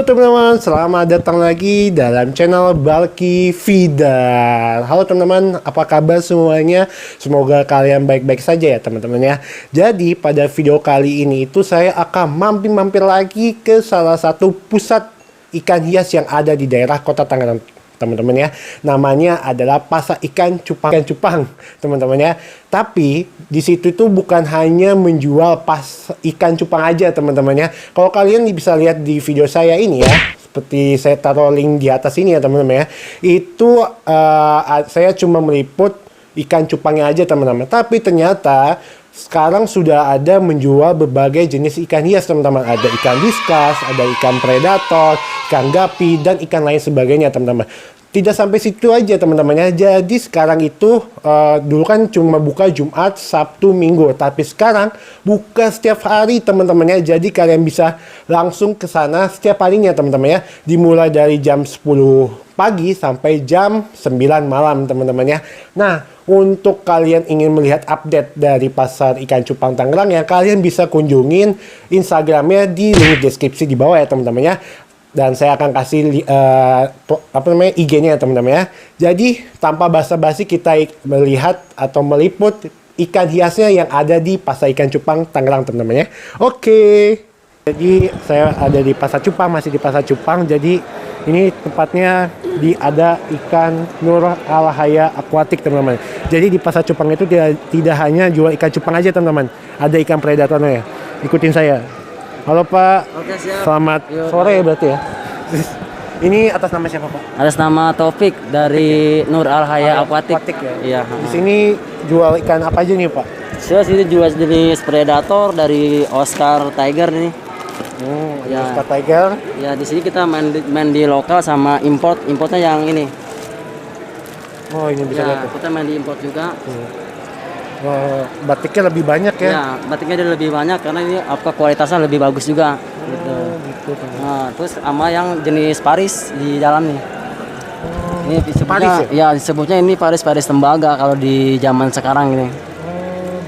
teman-teman, selamat datang lagi dalam channel Balki Vidal. Halo teman-teman, apa kabar semuanya? Semoga kalian baik-baik saja ya teman-teman ya. Jadi pada video kali ini itu saya akan mampir-mampir lagi ke salah satu pusat ikan hias yang ada di daerah Kota Tangerang teman-teman ya. Namanya adalah Pasar Ikan Cupang teman-teman ya. Tapi di situ tuh bukan hanya menjual ikan cupang aja teman-teman ya. Kalau kalian bisa lihat di video saya ini ya, seperti saya taruh link di atas ini ya teman-teman ya. Itu saya cuma meliput ikan cupangnya aja teman-teman. Tapi ternyata sekarang sudah ada menjual berbagai jenis ikan hias teman-teman. Ada ikan diskus, ada ikan predator, ikan gapi, dan ikan lain sebagainya teman-teman. Tidak sampai situ aja teman-teman ya. Jadi sekarang itu dulu kan cuma buka Jumat, Sabtu, Minggu. Tapi sekarang buka setiap hari teman-teman ya. Jadi kalian bisa langsung ke sana setiap harinya teman-teman ya. Dimulai dari jam 10 pagi sampai jam 9 malam teman-teman ya. Nah, untuk kalian ingin melihat update dari Pasar Ikan Cupang Tangerang ya, kalian bisa kunjungin Instagramnya di link deskripsi di bawah ya teman-teman ya. Dan saya akan kasih IG-nya ya teman-teman ya. Jadi tanpa basa-basi kita melihat atau meliput ikan hiasnya yang ada di Pasar Ikan Cupang Tangerang teman-teman ya. Oke. Jadi saya ada di Pasar Cupang, masih di Pasar Cupang. Jadi ini tempatnya ada ikan Nur Al-Haya Aquatic teman-teman. Jadi di Pasar Cupang itu tidak hanya jual ikan cupang aja teman-teman. Ada ikan predatornya ya. Ikutin saya. Halo Pak. Oke, siap. Selamat sore berarti ya. Ini atas nama siapa Pak? Atas nama Taufik dari Nur Al-Haya Aquatic. Ya? Iya. Di sini jual ikan apa aja nih Pak? Saya sini jual jenis predator dari Oscar Tiger nih. Ya. Oscar Tiger. Ya, di sini kita main di lokal sama importnya yang ini. Oh, ini bisa ya, kita main di import juga. Batiknya lebih banyak ya? Ya, batiknya dia lebih banyak karena ini kualitasnya lebih bagus juga. Gitu. Nah, terus sama yang jenis Paris di dalam nih. Ini disebutnya, Paris ya? Ya disebutnya ini Paris tembaga kalau di zaman sekarang ini.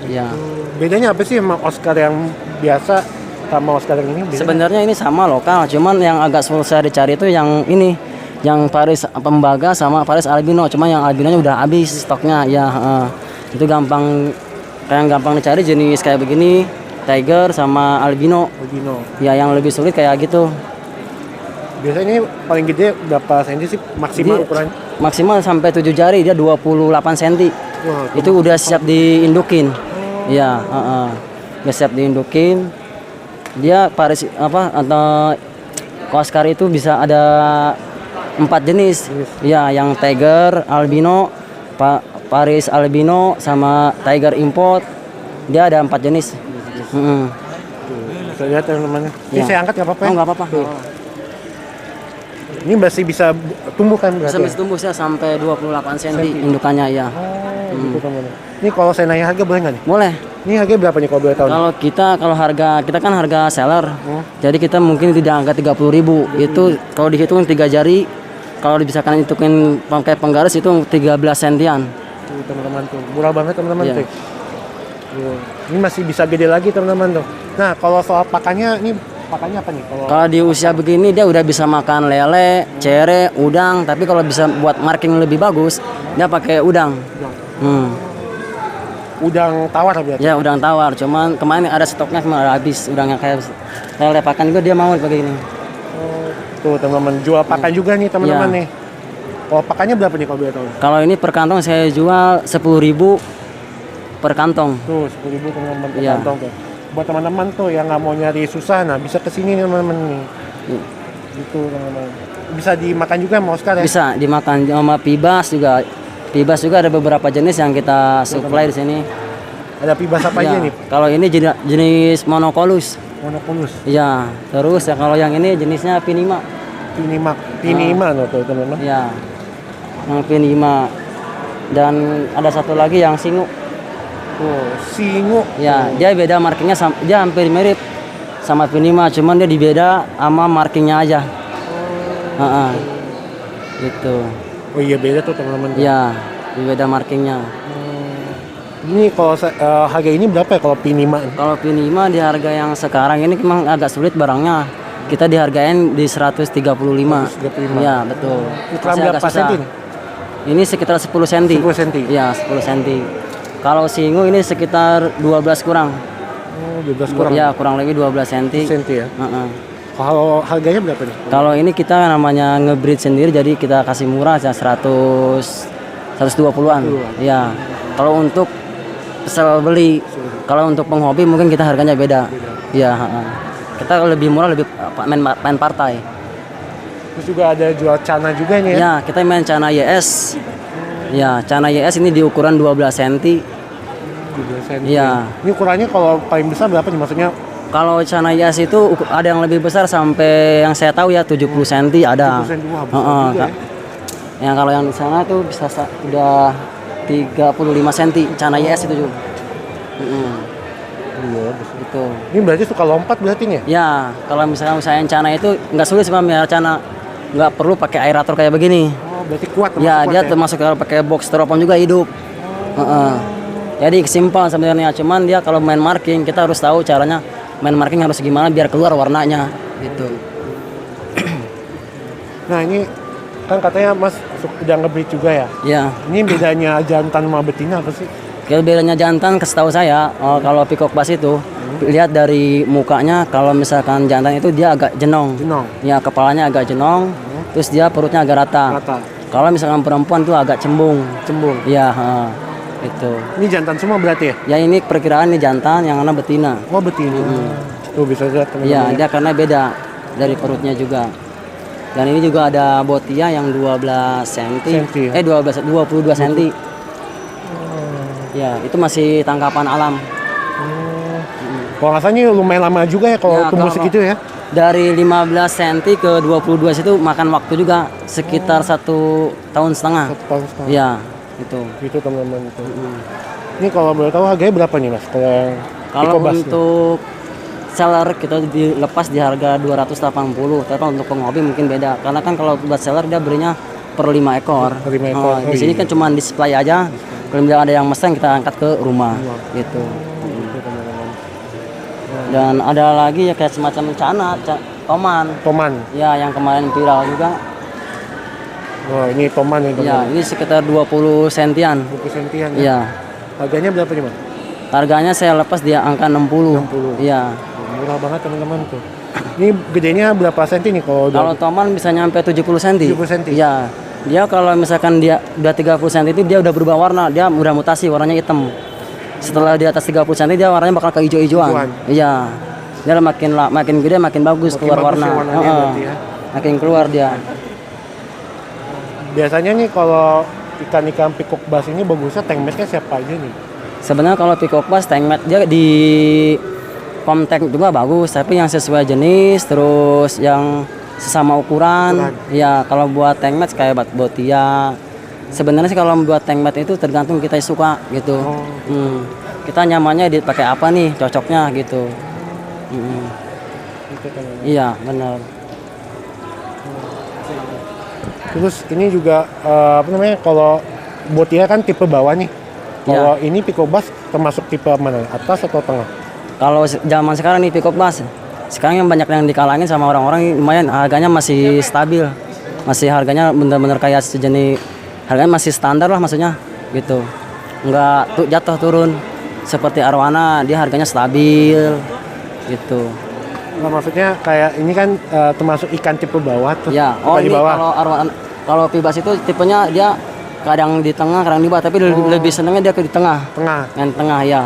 Ya. Bedanya apa sih sama Oscar yang biasa sama Oscar yang ini? Sebenarnya ini sama lokal, cuman yang agak susah dicari itu yang ini, yang Paris tembaga sama Paris albino. Cuma yang albinonya udah habis stoknya ya. Itu gampang dicari jenis kayak begini, tiger sama albino. Ya yang lebih sulit kayak gitu. Biasanya ini paling gede berapa senti sih maksimal ukuran? Maksimal sampai 7 jari, dia 28 cm. Itu udah siap diindukin. Ya, udah siap diindukin. Dia Paris atau Oscar itu bisa ada 4 jenis. Ya, yang tiger, albino, Paris albino sama tiger import. Dia ada 4 jenis. Bisa lihat teman-teman. Ini saya angkat nggak apa-apa? Oh, nggak apa-apa. Ini masih bisa tumbuh kan berarti? Bisa tumbuh sampai 28 cm indukannya ya. Gitu teman-teman. Ini kalau saya nanya harga boleh nggak nih? Boleh. Ini harganya berapa nih kalau boleh tahu? Kalau harga kita kan harga seller. Jadi kita mungkin tidak angka 30.000. Itu kalau dihitung 3 jari, kalau bisa kalian hitungin pakai penggaris itu 13 sentian. Tuh teman-teman tuh. Murah banget teman-teman tuh. Ini masih bisa gede lagi teman-teman tuh. Nah, kalau soal pakannya ini pakannya apa nih? Kalau di usia begini dia udah bisa makan lele, cere, udang, tapi kalau bisa buat marking lebih bagus, dia pakai udang. Udang tawar berarti? Ya, udang tawar. Cuman kemarin ada stoknya udah habis. Udangnya kayak lele pakan juga dia mau begini. Tuh teman-teman, jual pakan juga nih teman-teman nih. Kalau pakannya berapa nih kalau boleh tahu? Kalau ini per kantong saya jual 10.000 per kantong. Tuh 10.000 teman-teman per kantong tuh. Buat teman-teman tuh yang nggak mau nyari susah, nah bisa kesini teman-teman nih. Gitu teman-teman. Bisa dimakan juga sama Oscar ya? Bisa dimakan sama pibas juga. Pibas juga ada beberapa jenis yang kita supply di sini. Ada pibas apa aja nih? Kalau ini jenis monocolus. Iya. Terus ya kalau yang ini jenisnya Pinima. Pinima tuh teman-teman. Iya. Yang Pinima. Dan ada satu lagi yang singu. Singu. Ya, dia beda markingnya, dia hampir mirip sama Pinima, cuman dia dibeda sama markingnya aja. Gitu. Oh iya beda tuh teman-teman. Ya, beda markingnya. Ini kalau harga ini berapa ya kalau Pinima? Kalau Pinima di harga yang sekarang ini memang agak sulit barangnya. kita dihargain di 135. 135. Ya, betul. Ukuran Masih berapa agak susah. senti nih? Ini sekitar 10 cm. 10 senti. Ya, 10 cm. Kalau singu ini sekitar 12 kurang. Oh, 12 kurang. Ya, kurang lebih 12 cm. Senti ya. Heeh. Kalau harganya berapa nih? Kalau ini kita namanya ngebreed sendiri, jadi kita kasih murah aja 120-an. Ya. Kalau untuk pesel beli, kalau untuk penghobi mungkin kita harganya beda. Iya, kita lebih murah, lebih main partai. Terus juga ada jual cana juga nih ya? Ya, kita main cana YS. Ya, cana YS ini di ukuran 12 cm. 12 senti. Iya. Ini ukurannya kalau paling besar berapa nih? Maksudnya Kalau cana YS itu ada yang lebih besar sampai yang saya tahu ya 70 cm ada. 70 senti. Wah, besar Heeh, juga Kak. Yang kalau yang di sana tuh bisa udah 35 cm cana YS itu juga. Iya, besar. Gitu. Ini berarti suka lompat berarti nih ya? Ya, kalau misalnya usahain cana itu nggak sulit sih melihara cana. Nggak perlu pakai aerator kayak begini. Oh, berarti kuat. Ya, termasuk dia kuat termasuk kalau pakai box styrofoam juga hidup. Heeh. Jadi simpel sebenarnya, cuman dia kalau main marking kita harus tahu caranya main marking harus gimana biar keluar warnanya gitu. Nah, ini kan katanya Mas udah nge-breed juga ya? Ya, Ini bedanya jantan sama betina apa sih? bedanya jantan setahu saya kalau peacock bass itu lihat dari mukanya, kalau misalkan jantan itu dia agak jenong. Jenong. Ya, kepalanya agak jenong, terus dia perutnya agak rata. Rata. Kalau misalkan perempuan itu agak cembung. Cembung. Ya, itu. Ini jantan semua berarti ya? Ya, ini perkiraan ini jantan, yang mana betina. Oh, betina. Tuh bisa lihat teman-teman. Iya, dia karena beda dari perutnya juga. Dan ini juga ada botia yang 12 cm. Senti, ya? 22 cm. Ya, itu masih tangkapan alam. Kalau nggak salah ini lumayan lama juga ya kalau Ya, tumbuh kalau- segitu ya? Dari 15 cm ke 22 situ makan waktu juga sekitar 1,5 tahun. 1 tahun setengah. Iya, itu. Gitu teman-teman itu. Ini kalau boleh tahu harganya berapa nih Mas? Kalau yang Kalau Pico Bass nih? untuk seller kita dilepas di harga 280, tapi untuk penghobi mungkin beda. Karena kan kalau buat seller dia belinya per 5 ekor. Per 5 ekor. Oh, Di sini iya. kan cuma display aja. Kalau misalnya ada yang mesen kita angkat ke rumah gitu. Gitu, teman-teman. Dan ada lagi ya kayak semacam cana, toman. Toman. Ya, yang kemarin viral juga. Oh, ini toman nih Ya, teman-teman. ini sekitar 20 sentian. 20 sentian ya. Iya. Harganya berapa nih Mas? Harganya saya lepas di angka 60. 60. Iya. Murah banget teman-teman tuh. Ini gedenya berapa senti nih kalau Kalau udah toman bisa nyampe 70 cm. 70 senti? Iya. Dia kalau misalkan dia udah 30 cm itu dia udah berubah warna, dia udah mutasi warnanya hitam. Setelah di atas 30 cm dia warnanya bakal ke hijau-hijauan. Hijauan. Iya. Dia makin gede makin bagus Makin keluar bagus warna. ya warnanya Heeh. berarti ya. Makin keluar dia. biasanya nih kalau ikan-ikan peacock bass ini bagusnya tank mate-nya siapa aja nih? Sebenarnya kalau peacock bass tank mate dia di Comtech juga bagus, tapi yang sesuai jenis terus yang sesama ukuran. Ya kalau buat tank mate kayak botia. Sebenarnya sih kalau buat tank mate itu tergantung kita suka gitu. Kita nyamannya dipakai apa nih, cocoknya gitu. Gitu kan. Iya benar. Terus ini juga apa namanya, kalau botia kan tipe bawah nih. Kalau ini peacock bass termasuk tipe mana? Atas atau tengah? Kalau zaman sekarang nih peacock bass, sekarang yang banyak yang dikalangin sama orang-orang, lumayan harganya masih stabil, masih harganya bener-bener kayak sejenis, harganya masih standar lah maksudnya gitu, nggak jatuh turun seperti arwana, dia harganya stabil gitu. Nah, maksudnya kayak ini kan termasuk ikan tipe bawah tuh. Ya, Apa di ini bawah? kalau arwana, kalau pibas itu tipenya dia kadang di tengah, kadang di bawah, tapi lebih senengnya dia ke di tengah. Tengah. Yang tengah ya.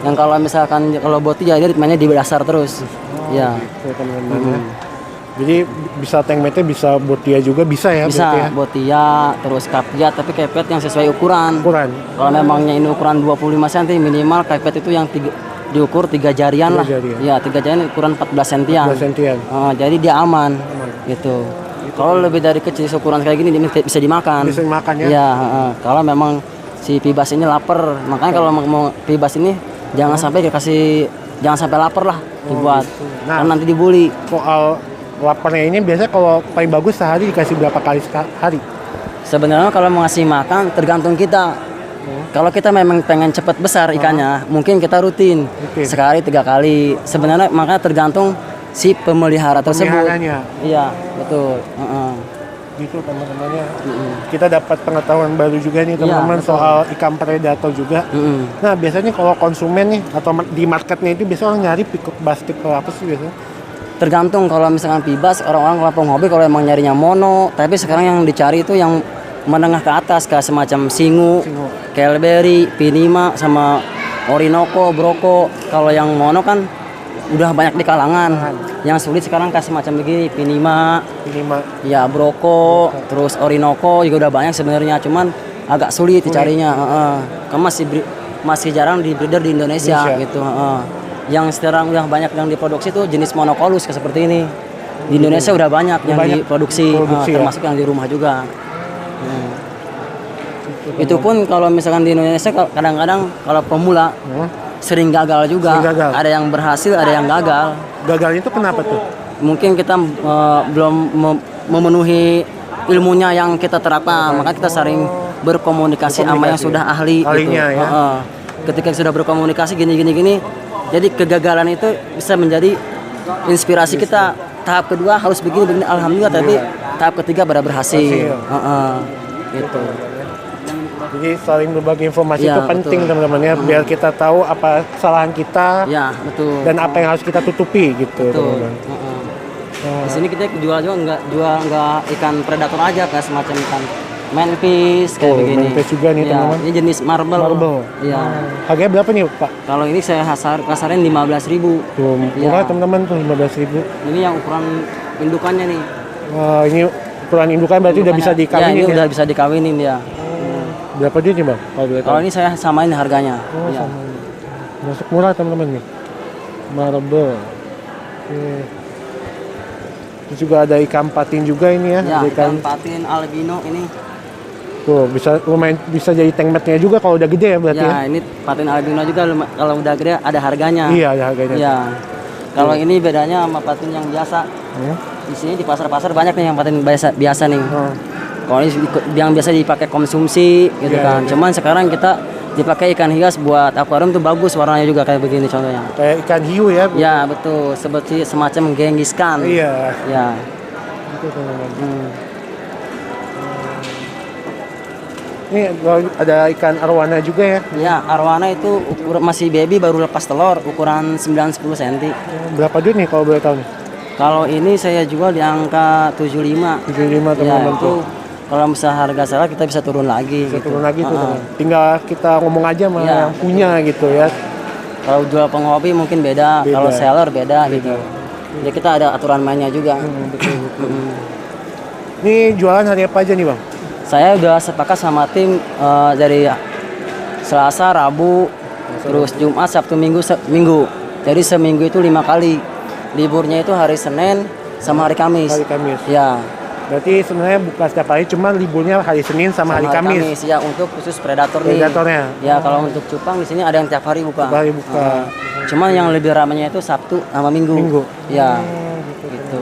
Yang kalau misalkan kalau botia dia mainnya di dasar terus. Ya. Gitu, teman-teman. Jadi bisa tank mate bisa botia juga bisa ya? Bisa berarti ya? botia, terus kapia, tapi kepet yang sesuai ukuran. Ukuran. Kalau memangnya ini ukuran 25 cm minimal kepet itu yang diukur 3 jarian lah. jarian. Ya, 3 jarian ukuran 14 sentian. 12 sentian. Jadi dia aman. Gitu. Kalau lebih dari kecil ukuran kayak gini dia bisa dimakan. Bisa dimakan ya? Iya, kalau memang si pibas ini lapar, makanya kalau mau pibas ini jangan sampai jangan sampai lapar lah dibuat. Nah. Karena nanti dibully. Soal laparnya ini biasanya kalau paling bagus sehari dikasih berapa kali sehari? Sebenarnya kalau mau ngasih makan tergantung kita. Kalau kita memang pengen cepat besar ikannya, mungkin kita rutin sekali 3 kali. Sebenarnya makanya tergantung si pemelihara tersebut. Pemeliharanya. Iya, betul. Gitu teman-temannya. Kita dapat pengetahuan baru juga nih teman-teman betul. soal ikan predator juga. Nah biasanya kalau konsumen nih atau di marketnya itu biasanya orang nyari pikuk bastik atau apa sih biasanya? Tergantung, kalau misalkan pibas orang-orang kalau penghobi kalau emang nyarinya mono, tapi sekarang yang dicari itu yang menengah ke atas kayak semacam singu, kelberi, pinima sama orinoco, broko. Kalau yang mono kan udah banyak di kalangan. Yang sulit sekarang kayak semacam begini, pinima, ya broko, terus orinoco juga udah banyak sebenarnya, cuman agak sulit dicarinya. Karena masih jarang di breeder di Indonesia. Gitu. Yang sekarang udah banyak yang diproduksi tuh jenis monocolus kayak seperti ini. Di Indonesia udah banyak yang diproduksi, termasuk yang di rumah juga. Itu pun kalau misalkan di Indonesia kadang-kadang kalau pemula sering gagal juga. Ada yang berhasil, ada yang gagal. Gagal itu kenapa tuh? Mungkin kita belum memenuhi ilmunya yang kita terapkan, maka kita sering berkomunikasi sama yang sudah ahli gitu. Ketika sudah berkomunikasi gini, jadi kegagalan itu bisa menjadi inspirasi kita. Tahap kedua harus begini, alhamdulillah, tapi tahap ketiga pada berhasil. Gitu. Jadi saling berbagi informasi itu penting teman-teman ya, biar kita tahu apa kesalahan kita dan apa yang harus kita tutupi gitu teman-teman. Di sini kita jual nggak ikan predator aja, kayak semacam ikan manfish kayak begini. Manfish juga nih teman-teman. Ini jenis marble. Iya. Harganya berapa nih Pak? Kalau ini saya kasarin 15.000. Tuh, murah teman-teman tuh 15.000. Ini yang ukuran indukannya nih. Wah, ini ukuran indukan berarti udah bisa dikawinin ya? Ini udah bisa dikawinin ya. Berapa dia nih Bang? Kalau ini saya samain harganya. Samain. Masuk murah teman-teman nih. Marble. Terus juga ada ikan patin juga ini ya. Ikan patin albino ini. Tuh, lumayan bisa jadi tankmetnya juga kalau udah gede ya berarti ya. Ini patin albino juga kalau udah gede ada harganya. Iya, ada harganya. Iya. Kalau ini bedanya sama patin yang biasa. Di sini di pasar-pasar banyak nih yang patin biasa nih. Kalau ini yang biasa dipakai konsumsi gitu kan. Cuman sekarang kita dipakai ikan hias buat akuarium tuh bagus, warnanya juga kayak begini contohnya. Kayak ikan hiu ya? Ya betul, seperti semacam Genghis Khan. Iya. Ya. Itu teman-teman. Ini ada ikan arwana juga ya? Ya, arwana itu masih baby, baru lepas telur, ukuran 9-10 cm. Berapa duit nih kalau boleh tahu nih? Kalau ini saya jual di angka 75. 75 teman-teman tuh. Kalau misalnya harga salah kita bisa turun lagi. Turun lagi tuh teman. Tinggal kita ngomong aja sama yang punya gitu ya. Kalau jual penghobi mungkin beda. Kalau seller beda gitu. Ya kita ada aturan mainnya juga. Betul. Ini jualan hari apa aja nih Bang? Saya udah sepakat sama tim dari Selasa, Rabu, terus Jumat, Sabtu, Minggu. Jadi seminggu itu 5 kali. Liburnya itu hari Senin sama hari Kamis. Hari Kamis. Ya. Berarti sebenarnya buka setiap hari, cuma liburnya hari Senin sama hari Kamis. Ya, untuk khusus predatornya. Ya, kalau untuk cupang di sini ada yang tiap hari buka. Tiap hari buka. Cuman yang lebih ramainya itu Sabtu sama Minggu. Ya. Gitu.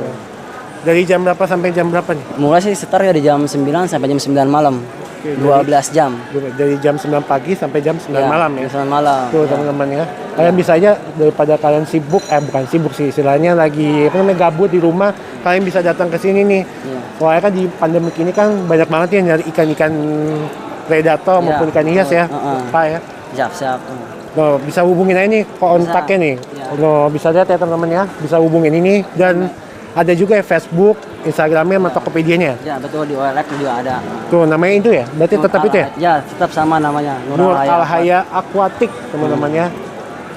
Dari jam berapa sampai jam berapa nih? Mulai sih start ya di jam 9 sampai jam 9 malam. 12 jam. Dari jam 9 pagi sampai jam 9 malam ya? 9 malam. Tuh teman-teman ya. Kalian bisa aja daripada kalian sibuk, bukan sibuk sih, istilahnya lagi gabut di rumah, kalian bisa datang ke sini nih. Soalnya kan di pandemi ini kan banyak banget ya nyari ikan-ikan predator maupun ikan hias ya. Pak ya. Siap. Nah, bisa hubungin aja nih kontaknya nih. Nah, bisa lihat ya teman-teman ya, bisa hubungin ini dan ada juga ya Facebook, Instagramnya, sama Tokopedia-nya. Ya betul, di OLX juga ada. Tuh namanya itu ya, berarti tetap itu ya? Ya tetap sama namanya. Nur Alhaya Aquatic teman-teman ya.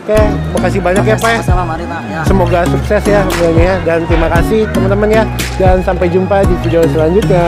Oke, makasih banyak ya Pak ya. Sama-sama, mari Pak. Ya. Semoga sukses ya videonya dan terima kasih teman-teman ya. Dan sampai jumpa di video selanjutnya.